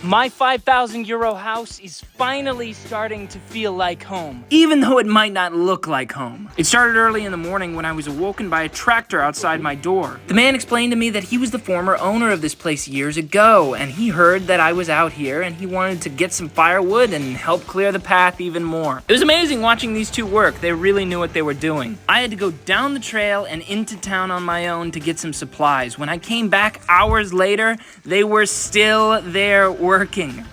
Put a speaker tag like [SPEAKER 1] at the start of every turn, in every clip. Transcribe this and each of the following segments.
[SPEAKER 1] My 5,000 euro house is finally starting to feel like home, even though it might not look like home. It started early in the morning when I was awoken by a tractor outside my door. The man explained to me that he was the former owner of this place years ago, and he heard that I was out here and he wanted to get some firewood and help clear the path even more. It was amazing watching these two work. They really knew what they were doing. I had to go down the trail and into town on my own to get some supplies. When I came back hours later, they were still there working.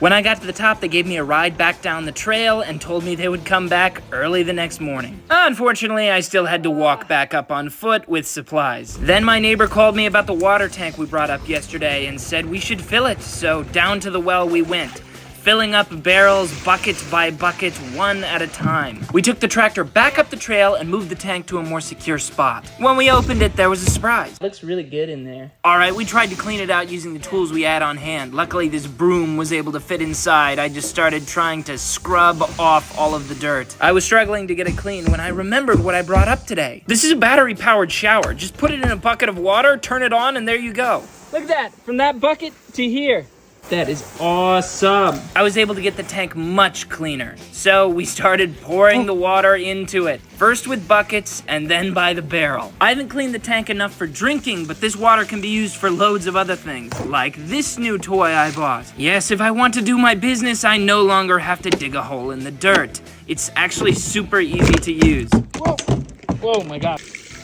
[SPEAKER 1] When I got to the top, they gave me a ride back down the trail and told me they would come back early the next morning. Unfortunately, I still had to walk back up on foot with supplies. Then my neighbor called me about the water tank we brought up yesterday and said we should fill it, so down to the well we went, filling up barrels bucket by bucket, one at a time. We took the tractor back up the trail and moved the tank to a more secure spot. When we opened it, there was a surprise. Looks really good in there. Alright, we tried to clean it out using the tools we had on hand. Luckily, this broom was able to fit inside. I just started trying to scrub off all of the dirt. I was struggling to get it clean when I remembered what I brought up today. This is a battery-powered shower. Just put it in a bucket of water, turn it on, and there you go. Look at that, from that bucket to here. That is awesome. I was able to get the tank much cleaner. So we started pouring the water into it. First with buckets and then by the barrel. I haven't cleaned the tank enough for drinking, but this water can be used for loads of other things. Like this new toy I bought. Yes, if I want to do my business, I no longer have to dig a hole in the dirt. It's actually super easy to use. Whoa, whoa my God.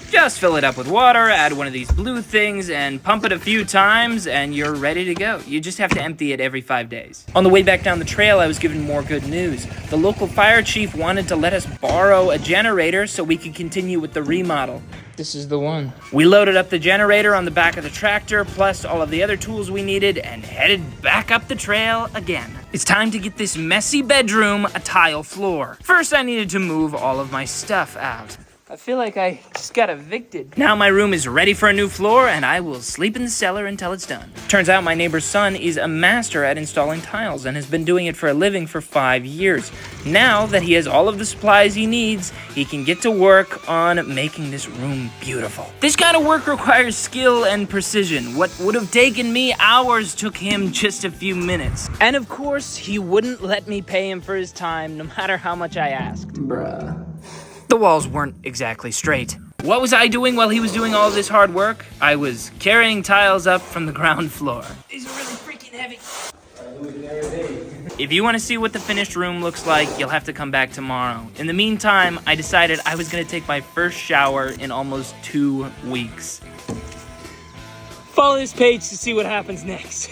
[SPEAKER 1] Just fill it up with water, add one of these blue things, and pump it a few times, and you're ready to go. You just have to empty it every 5 days. On the way back down the trail, I was given more good news. The local fire chief wanted to let us borrow a generator so we could continue with the remodel. This is the one. We loaded up the generator on the back of the tractor, plus all of the other tools we needed, and headed back up the trail again. It's time to get this messy bedroom a tile floor. First, I needed to move all of my stuff out. I feel like I just got evicted. Now my room is ready for a new floor, and I will sleep in the cellar until it's done. Turns out my neighbor's son is a master at installing tiles and has been doing it for a living for 5 years. Now that he has all of the supplies he needs, he can get to work on making this room beautiful. This kind of work requires skill and precision. What would have taken me hours took him just a few minutes. And of course, he wouldn't let me pay him for his time, no matter how much I asked. Bruh. The walls weren't exactly straight. What was I doing while he was doing all of this hard work? I was carrying tiles up from the ground floor. These are really freaking heavy. If you want to see what the finished room looks like, you'll have to come back tomorrow. In the meantime, I decided I was going to take my first shower in almost 2 weeks. Follow this page to see what happens next.